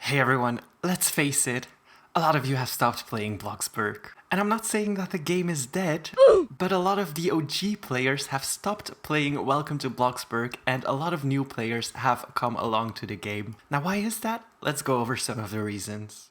Hey everyone, let's face it, a lot of you have stopped playing Bloxburg. And I'm not saying that the game is dead, but a lot of the OG players have stopped playing Welcome to Bloxburg and a lot of new players have come along to the game. Now why is that? Let's go over some of the reasons.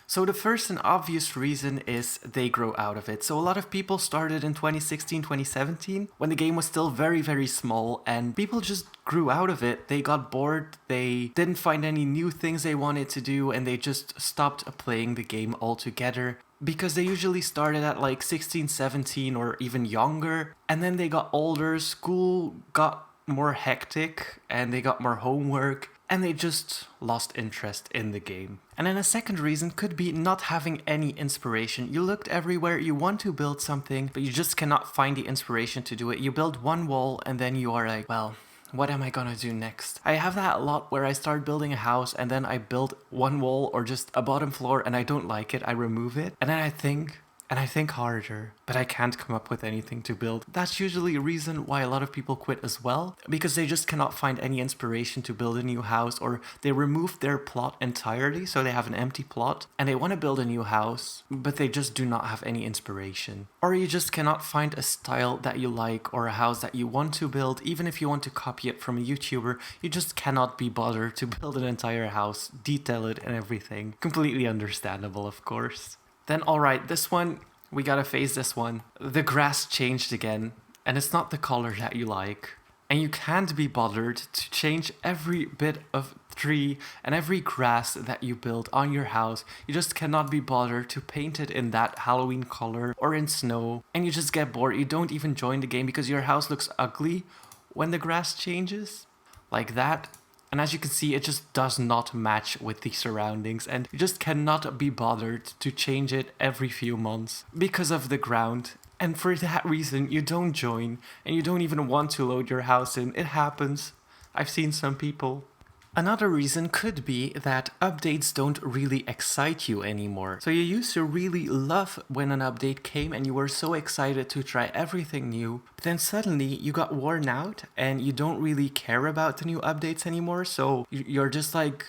So the first and obvious reason is they grow out of it. So a lot of people started in 2016, 2017 when the game was still very small and people just grew out of it. They got bored, they didn't find any new things they wanted to do and they just stopped playing the game altogether. Because they usually started at like 16, 17 or even younger and then they got older, school got more hectic and they got more homework and they just lost interest in the game. And then a second reason could be not having any inspiration. You looked everywhere, you want to build something, but you just cannot find the inspiration to do it. You build one wall and then you are like, well, what am I gonna do next? I have that a lot where I start building a house and then I build one wall or just a bottom floor and I don't like it, I remove it. And then I think harder, but I can't come up with anything to build. That's usually a reason why a lot of people quit as well, because they just cannot find any inspiration to build a new house, or they removed their plot entirely, so they have an empty plot, and they want to build a new house, but they just do not have any inspiration. Or you just cannot find a style that you like, or a house that you want to build, even if you want to copy it from a YouTuber, you just cannot be bothered to build an entire house, detail it and everything. Completely understandable, of course. Then alright, this one, we gotta face this one. The grass changed again, and it's not the color that you like. And you can't be bothered to change every bit of tree and every grass that you build on your house. You just cannot be bothered to paint it in that Halloween color or in snow. And you just get bored. You don't even join the game because your house looks ugly when the grass changes. Like that. And as you can see, it just does not match with the surroundings and you just cannot be bothered to change it every few months because of the ground. And for that reason, you don't join and you don't even want to load your house in. It happens. I've seen some people. Another reason could be that updates don't really excite you anymore. So you used to really love when an update came and you were so excited to try everything new, but then suddenly you got worn out and you don't really care about the new updates anymore, so you're just like,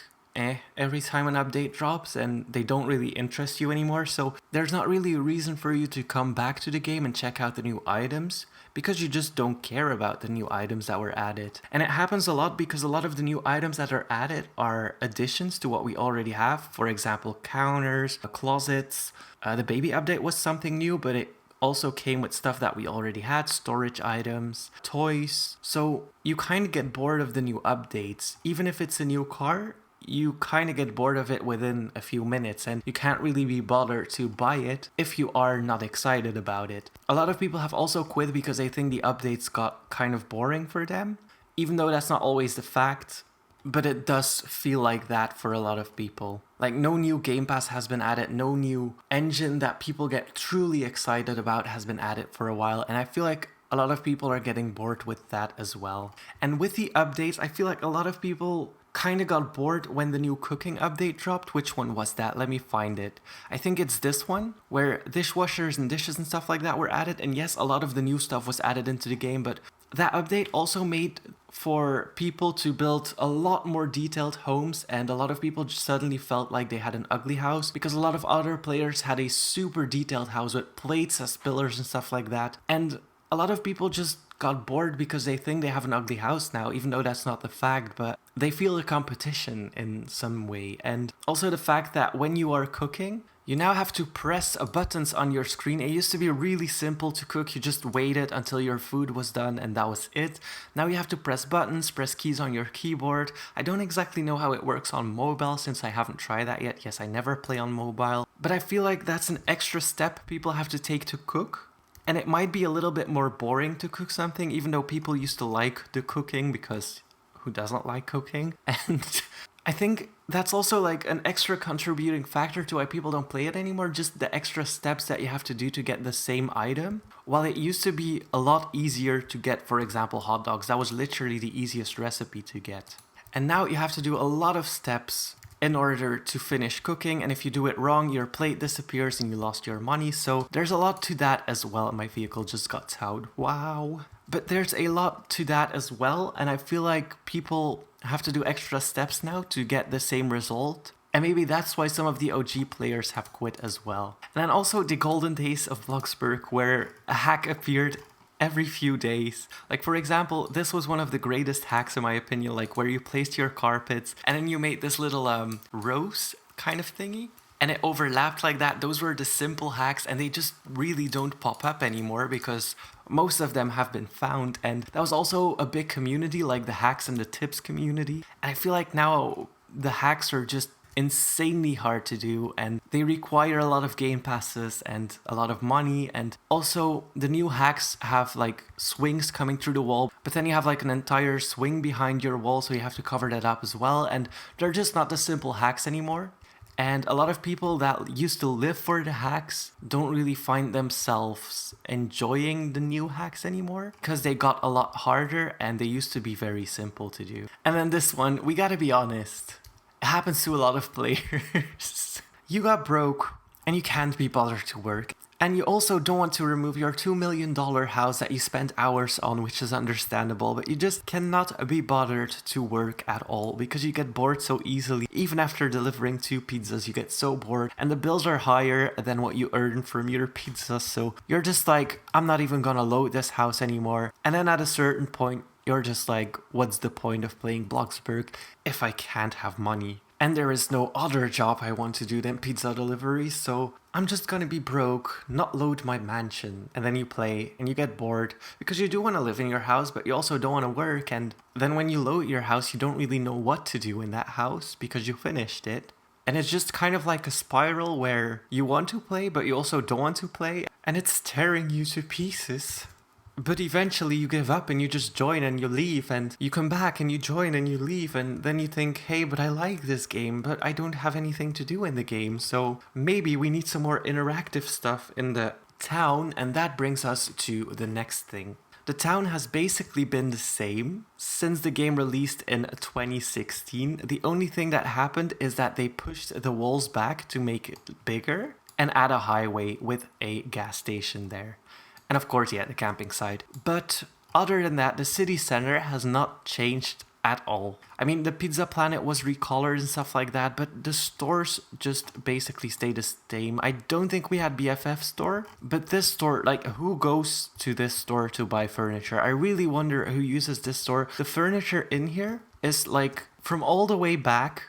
every time an update drops and they don't really interest you anymore, so there's not really a reason for you to come back to the game and check out the new items because you just don't care about the new items that were added. And it happens a lot because a lot of the new items that are added are additions to what we already have. For example, counters, closets. The baby update was something new, but it also came with stuff that we already had, storage items, toys. So you kind of get bored of the new updates. Even if it's a new car, you kind of get bored of it within a few minutes and you can't really be bothered to buy it if you are not excited about it. A lot of people have also quit because they think the updates got kind of boring for them, even though that's not always the fact, but it does feel like that for a lot of people. Like no new Game Pass has been added, no new engine that people get truly excited about has been added for a while, and I feel like a lot of people are getting bored with that as well. And with the updates, I feel like a lot of people kind of got bored when the new cooking update dropped. Which one was that? Let me find it. I think it's this one, where dishwashers and dishes and stuff like that were added. And yes, a lot of the new stuff was added into the game, but that update also made for people to build a lot more detailed homes, and a lot of people just suddenly felt like they had an ugly house because a lot of other players had a super detailed house with plates as pillars and stuff like that. And a lot of people just got bored because they think they have an ugly house now, even though that's not the fact, but they feel a competition in some way. And also the fact that when you are cooking, you now have to press buttons on your screen. It used to be really simple to cook. You just waited until your food was done and that was it. Now you have to press buttons, press keys on your keyboard. I don't exactly know how it works on mobile since I haven't tried that yet. Yes, I never play on mobile, but I feel like that's an extra step people have to take to cook. And it might be a little bit more boring to cook something, even though people used to like the cooking, because who doesn't like cooking? And I think that's also like an extra contributing factor to why people don't play it anymore, just the extra steps that you have to do to get the same item. While it used to be a lot easier to get, for example, hot dogs, that was literally the easiest recipe to get. And now you have to do a lot of steps in order to finish cooking, and if you do it wrong, your plate disappears and you lost your money. So there's a lot to that as well. My vehicle just got towed. Wow. But there's a lot to that as well, and I feel like people have to do extra steps now to get the same result. And maybe that's why some of the OG players have quit as well. And then also the golden days of Bloxburg, where a hack appeared every few days. Like, for example, this was one of the greatest hacks in my opinion, like where you placed your carpets and then you made this little rose kind of thingy. And it overlapped like that. Those were the simple hacks, and they just really don't pop up anymore because most of them have been found. And that was also a big community, like the hacks and the tips community. And I feel like now the hacks are just insanely hard to do, and they require a lot of game passes and a lot of money. And also the new hacks have like swings coming through the wall, but then you have like an entire swing behind your wall, so you have to cover that up as well. And they're just not the simple hacks anymore. And a lot of people that used to live for the hacks don't really find themselves enjoying the new hacks anymore because they got a lot harder and they used to be very simple to do. And then this one, we gotta be honest, it happens to a lot of players. You got broke and you can't be bothered to work. And you also don't want to remove your $2 million house that you spent hours on, which is understandable, but you just cannot be bothered to work at all because you get bored so easily. Even after delivering 2 pizzas, you get so bored, and the bills are higher than what you earn from your pizzas, so you're just like, I'm not even gonna load this house anymore. And then at a certain point, you're just like, what's the point of playing Bloxburg if I can't have money? And there is no other job I want to do than pizza delivery, so I'm just gonna be broke, not load my mansion. And then you play and you get bored because you do want to live in your house, but you also don't want to work. And then when you load your house, you don't really know what to do in that house because you finished it. And it's just kind of like a spiral where you want to play, but you also don't want to play. And it's tearing you to pieces. But eventually you give up and you just join and you leave, and you come back and you join and you leave, and then you think, hey, but I like this game, but I don't have anything to do in the game, so maybe we need some more interactive stuff in the town. And that brings us to the next thing. The town has basically been the same since the game released in 2016. The only thing that happened is that they pushed the walls back to make it bigger and add a highway with a gas station there. And of course, yeah, the camping site. But other than that, the city center has not changed at all. I mean, the Pizza Planet was recolored and stuff like that, but the stores just basically stay the same. I don't think we had BFF store, but this store, like, who goes to this store to buy furniture? I really wonder who uses this store. The furniture in here is like from all the way back.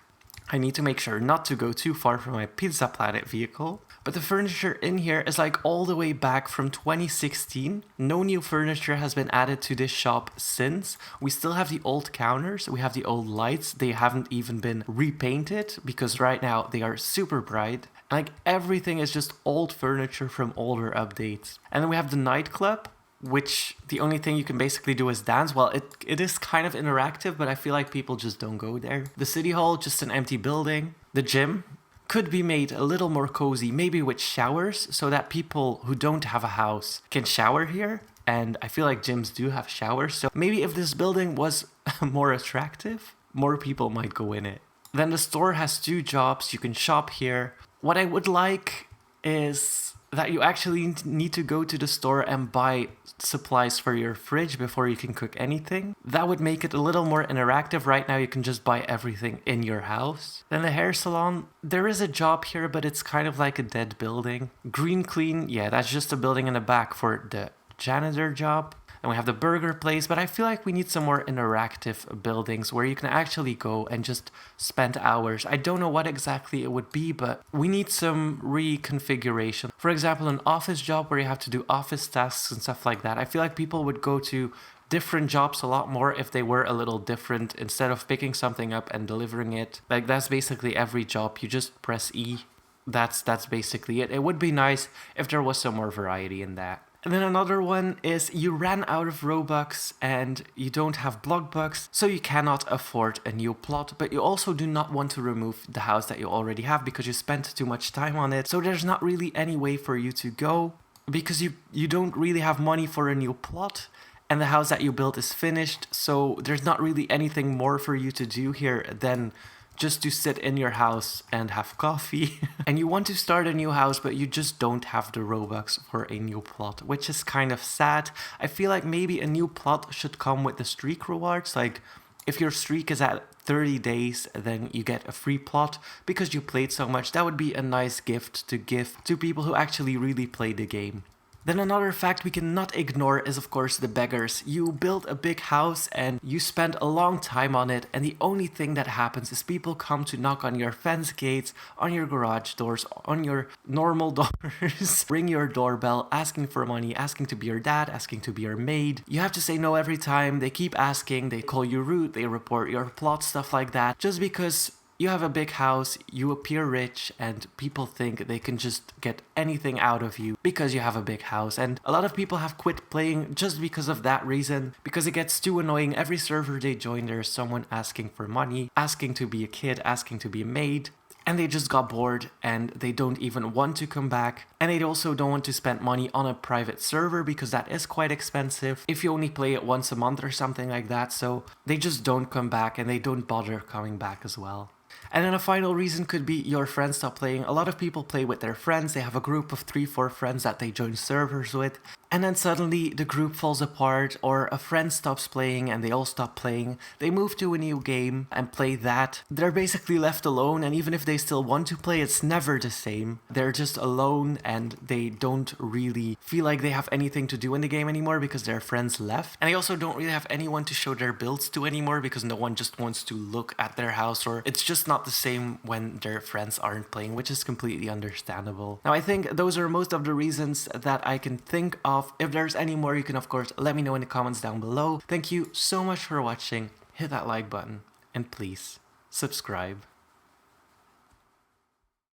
I need to make sure not to go too far from my Pizza Planet vehicle. But the furniture in here is like all the way back from 2016. No new furniture has been added to this shop since. We still have the old counters, we have the old lights. They haven't even been repainted because right now they are super bright. Like everything is just old furniture from older updates. And then we have the nightclub, which the only thing you can basically do is dance. Well, it is kind of interactive, but I feel like people just don't go there. The city hall, just an empty building. The gym could be made a little more cozy, maybe with showers, so that people who don't have a house can shower here. And I feel like gyms do have showers, so maybe if this building was more attractive, more people might go in it. Then the store has 2 jobs, you can shop here. What I would like is that you actually need to go to the store and buy supplies for your fridge before you can cook anything. That would make it a little more interactive. Right now you can just buy everything in your house. Then the hair salon, there is a job here, but it's kind of like a dead building. Green Clean, yeah, that's just a building in the back for the janitor job. And we have the burger place, but I feel like we need some more interactive buildings where you can actually go and just spend hours. I don't know what exactly it would be, but we need some reconfiguration. For example, an office job where you have to do office tasks and stuff like that. I feel like people would go to different jobs a lot more if they were a little different instead of picking something up and delivering it. Like that's basically every job. You just press E. That's basically it. It would be nice if there was some more variety in that. And then another one is you ran out of Robux and you don't have Bloxburg, so you cannot afford a new plot, but you also do not want to remove the house that you already have because you spent too much time on it. So there's not really any way for you to go because you don't really have money for a new plot. And the house that you built is finished, so there's not really anything more for you to do here than just to sit in your house and have coffee. And you want to start a new house, but you just don't have the Robux for a new plot, which is kind of sad. I feel like maybe a new plot should come with the streak rewards, like If your streak is at 30 days, then you get a free plot because you played so much. That would be a nice gift to give to people who actually really play the game. Then another fact we cannot ignore is of course the beggars. You build a big house and you spend a long time on it, and the only thing that happens is people come to knock on your fence gates, on your garage doors, on your normal doors, ring your doorbell, asking for money, asking to be your dad, asking to be your maid. You have to say no every time. They keep asking, they call you rude, they report your plot, stuff like that, just because you have a big house, you appear rich, and people think they can just get anything out of you because you have a big house. And a lot of people have quit playing just because of that reason, because it gets too annoying. Every server they join, there's someone asking for money, asking to be a kid, asking to be a maid. And they just got bored and they don't even want to come back. And they also don't want to spend money on a private server because that is quite expensive if you only play it once a month or something like that. So they just don't come back and they don't bother coming back as well. And then a final reason could be your friends stop playing. A lot of people play with their friends. They have a group of 3-4 friends that they join servers with. And then suddenly the group falls apart, or a friend stops playing and they all stop playing. They move to a new game and play that. They're basically left alone, and even if they still want to play, it's never the same. They're just alone and they don't really feel like they have anything to do in the game anymore because their friends left. And they also don't really have anyone to show their builds to anymore because no one just wants to look at their house, or it's just not the same when their friends aren't playing, which is completely understandable. Now I think those are most of the reasons that I can think of. If there's any more, you can of course let me know in the comments down below. Thank you so much for watching. Hit that like button and please subscribe.